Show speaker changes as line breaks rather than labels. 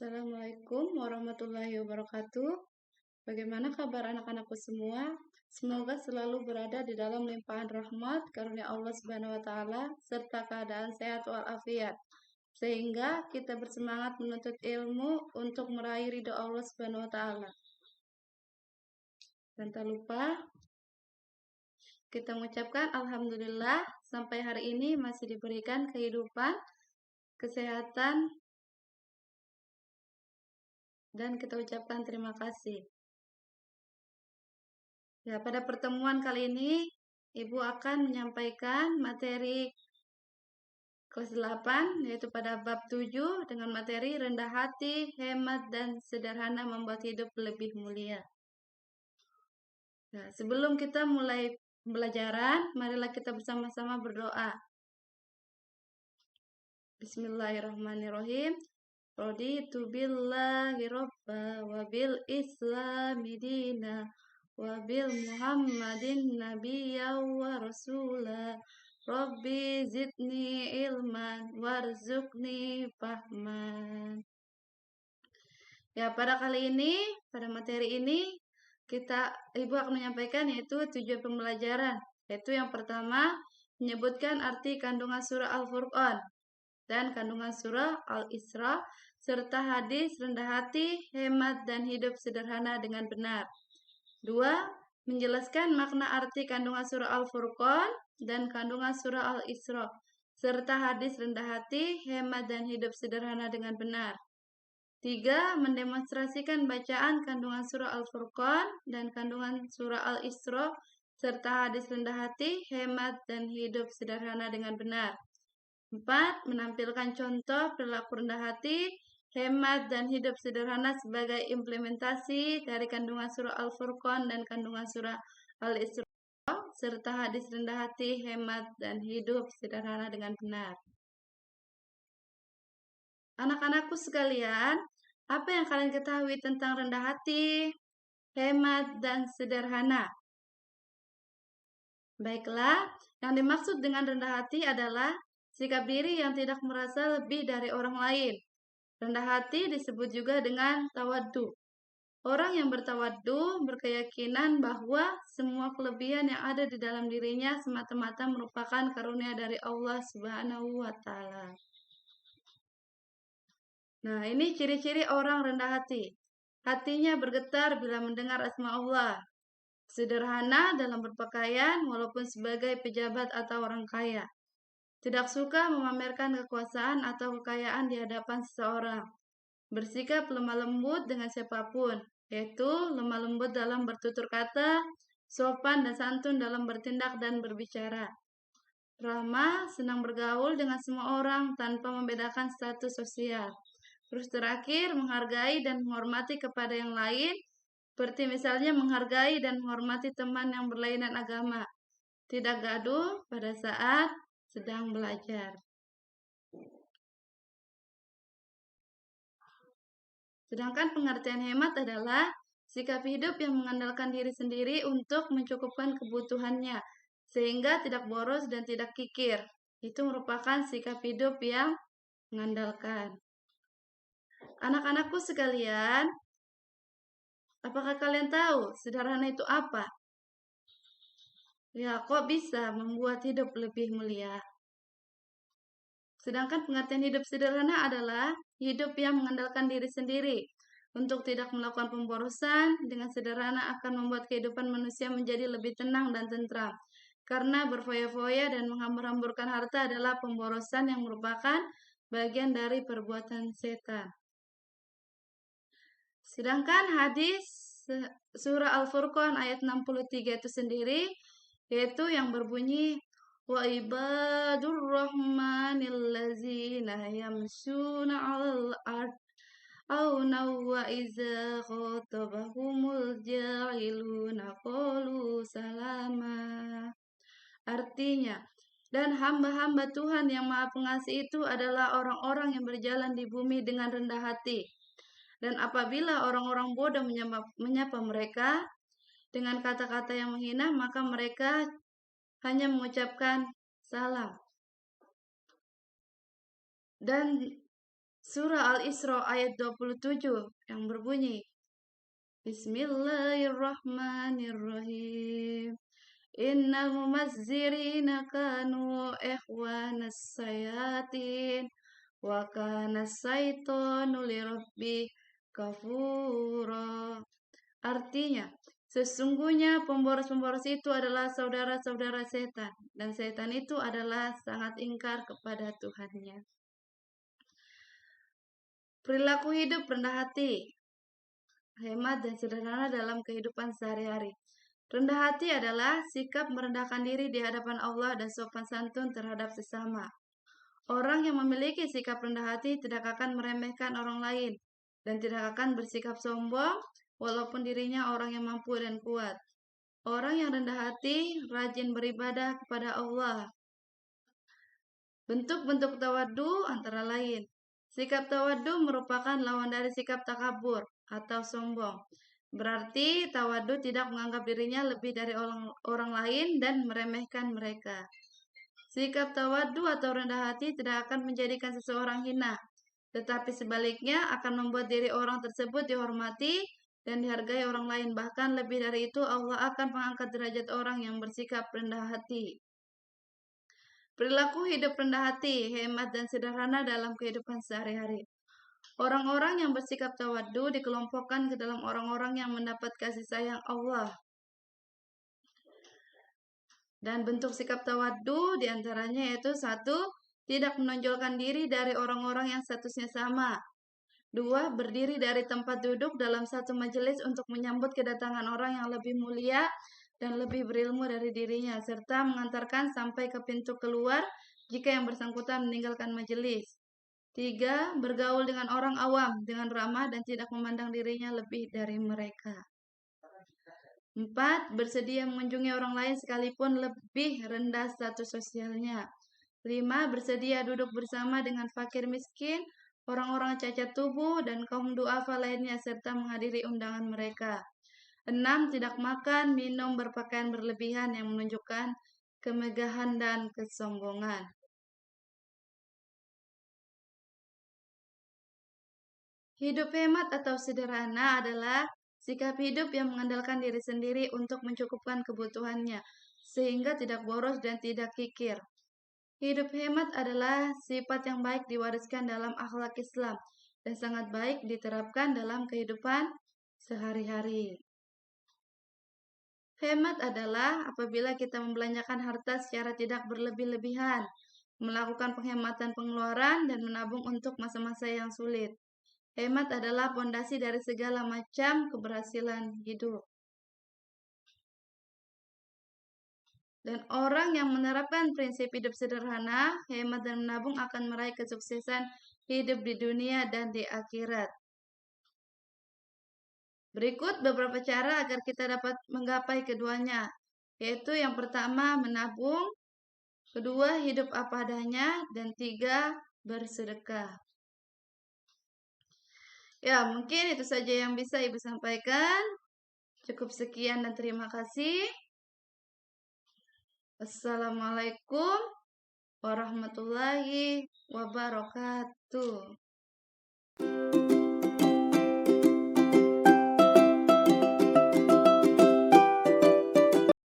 Assalamualaikum warahmatullahi wabarakatuh. Bagaimana kabar anak-anakku semua? Semoga selalu berada di dalam limpahan rahmat karunia Allah Subhanahu wa taala serta keadaan sehat walafiat. Sehingga kita bersemangat menuntut ilmu untuk meraih ridho Allah Subhanahu wa taala. Dan tak lupa kita mengucapkan alhamdulillah sampai hari ini masih diberikan kehidupan, kesehatan, dan kita ucapkan terima kasih. Ya, pada pertemuan kali ini Ibu akan menyampaikan materi kelas 8 yaitu pada bab 7 dengan materi rendah hati, hemat, dan sederhana membuat hidup lebih mulia. Nah, sebelum kita mulai pembelajaran, marilah kita bersama-sama berdoa. Bismillahirrahmanirrahim. Raditu billahi robba wa bil islami dina wa bil muhammadin nabiyya wa rasula. Rabbi zidni ilman warzuqni fahman. Ya, pada kali ini, pada materi ini Ibu akan menyampaikan yaitu tujuan pembelajaran. Yaitu yang pertama, menyebutkan arti kandungan surah Al-Furqan dan kandungan surah Al-Isra serta hadis rendah hati, hemat, dan hidup sederhana dengan benar. 2. Menjelaskan makna arti kandungan surah Al-Furqan dan kandungan surah Al-Isra serta hadis rendah hati, hemat, dan hidup sederhana dengan benar. 3. Mendemonstrasikan bacaan kandungan surah Al-Furqan dan kandungan surah Al-Isra serta hadis rendah hati, hemat, dan hidup sederhana dengan benar. 4. Menampilkan contoh perilaku rendah hati, hemat, dan hidup sederhana sebagai implementasi dari kandungan surah Al-Furqan dan kandungan surah Al-Isra serta hadis rendah hati, hemat, dan hidup sederhana dengan benar. Anak-anakku sekalian, apa yang kalian ketahui tentang rendah hati, hemat, dan sederhana? Baiklah, yang dimaksud dengan rendah hati adalah sikap diri yang tidak merasa lebih dari orang lain. Rendah hati disebut juga dengan tawaddu. Orang yang bertawaddu berkeyakinan bahwa semua kelebihan yang ada di dalam dirinya semata-mata merupakan karunia dari Allah Subhanahu wa taala. Nah, ini ciri-ciri orang rendah hati. Hatinya bergetar bila mendengar asma Allah. Sederhana dalam berpakaian walaupun sebagai pejabat atau orang kaya. Tidak suka memamerkan kekuasaan atau kekayaan di hadapan seseorang. Bersikap lemah lembut dengan siapapun, yaitu lemah lembut dalam bertutur kata, sopan dan santun dalam bertindak dan berbicara. Ramah, senang bergaul dengan semua orang tanpa membedakan status sosial. Terus terakhir, menghargai dan menghormati kepada yang lain, seperti misalnya menghargai dan menghormati teman yang berlainan agama. Tidak gaduh pada saat sedang belajar. Sedangkan pengertian hemat adalah sikap hidup yang mengandalkan diri sendiri untuk mencukupkan kebutuhannya, sehingga tidak boros dan tidak kikir. Itu merupakan sikap hidup yang mengandalkan. Anak-anakku sekalian, apakah kalian tahu sederhana itu apa? Ya, kok bisa membuat hidup lebih mulia? Sedangkan pengertian hidup sederhana adalah hidup yang mengandalkan diri sendiri untuk tidak melakukan pemborosan. Dengan sederhana akan membuat kehidupan manusia menjadi lebih tenang dan tentram. Karena berfoya-foya dan menghambur-hamburkan harta adalah pemborosan yang merupakan bagian dari perbuatan setan. Sedangkan hadis surah Al-Furqan ayat 63 itu sendiri, yaitu yang berbunyi wa ibadur rahmanil ladzina yamshuna 'alal ard auna wa iza khatabahumul jahiluna qalu salama. Artinya, dan hamba-hamba Tuhan yang Maha Pengasih itu adalah orang-orang yang berjalan di bumi dengan rendah hati. Dan apabila orang-orang bodoh menyapa mereka dengan kata-kata yang menghina, maka mereka hanya mengucapkan salam. Dan Surah Al-Isra ayat 27 yang berbunyi, Bismillahirrahmanirrahim. Innal mumazzirina kanu ikhwanas sayatin wa kana syaitanu lirabbi kafura. Artinya, sesungguhnya pemboros-pemboros itu adalah saudara-saudara setan, dan setan itu adalah sangat ingkar kepada Tuhannya. Perilaku hidup rendah hati, hemat dan sederhana dalam kehidupan sehari-hari. Rendah hati adalah sikap merendahkan diri di hadapan Allah dan sopan santun terhadap sesama. Orang yang memiliki sikap rendah hati tidak akan meremehkan orang lain dan tidak akan bersikap sombong walaupun dirinya orang yang mampu dan kuat. Orang yang rendah hati rajin beribadah kepada Allah. Bentuk-bentuk tawadhu antara lain. Sikap tawadhu merupakan lawan dari sikap takabur atau sombong. Berarti tawadhu tidak menganggap dirinya lebih dari orang lain dan meremehkan mereka. Sikap tawadhu atau rendah hati tidak akan menjadikan seseorang hina, tetapi sebaliknya akan membuat diri orang tersebut dihormati dan dihargai orang lain. Bahkan lebih dari itu, Allah akan mengangkat derajat orang yang bersikap rendah hati. Perilaku hidup rendah hati, hemat dan sederhana dalam kehidupan sehari-hari. Orang-orang yang bersikap tawadhu dikelompokkan ke dalam orang-orang yang mendapat kasih sayang Allah. Dan bentuk sikap tawadhu diantaranya yaitu 1. Tidak menonjolkan diri dari orang-orang yang statusnya sama. 2. Berdiri dari tempat duduk dalam satu majelis untuk menyambut kedatangan orang yang lebih mulia dan lebih berilmu dari dirinya, serta mengantarkan sampai ke pintu keluar jika yang bersangkutan meninggalkan majelis. 3. Bergaul dengan orang awam dengan ramah dan tidak memandang dirinya lebih dari mereka. 4. Bersedia mengunjungi orang lain sekalipun lebih rendah status sosialnya. 5. Bersedia duduk bersama dengan fakir miskin, orang-orang cacat tubuh, dan kaum duafa lainnya, serta menghadiri undangan mereka. 6. Tidak makan, minum, berpakaian berlebihan yang menunjukkan kemegahan dan kesombongan. Hidup hemat atau sederhana adalah sikap hidup yang mengandalkan diri sendiri untuk mencukupkan kebutuhannya, sehingga tidak boros dan tidak kikir. Hidup hemat adalah sifat yang baik diwariskan dalam akhlak Islam dan sangat baik diterapkan dalam kehidupan sehari-hari. Hemat adalah apabila kita membelanjakan harta secara tidak berlebih-lebihan, melakukan penghematan pengeluaran, dan menabung untuk masa-masa yang sulit. Hemat adalah pondasi dari segala macam keberhasilan hidup. Dan orang yang menerapkan prinsip hidup sederhana, hemat dan menabung akan meraih kesuksesan hidup di dunia dan di akhirat. Berikut beberapa cara agar kita dapat menggapai keduanya, yaitu yang pertama menabung, kedua hidup apa adanya, dan 3 bersedekah. Ya, mungkin itu saja yang bisa Ibu sampaikan. Cukup sekian dan terima kasih. Assalamualaikum warahmatullahi wabarakatuh.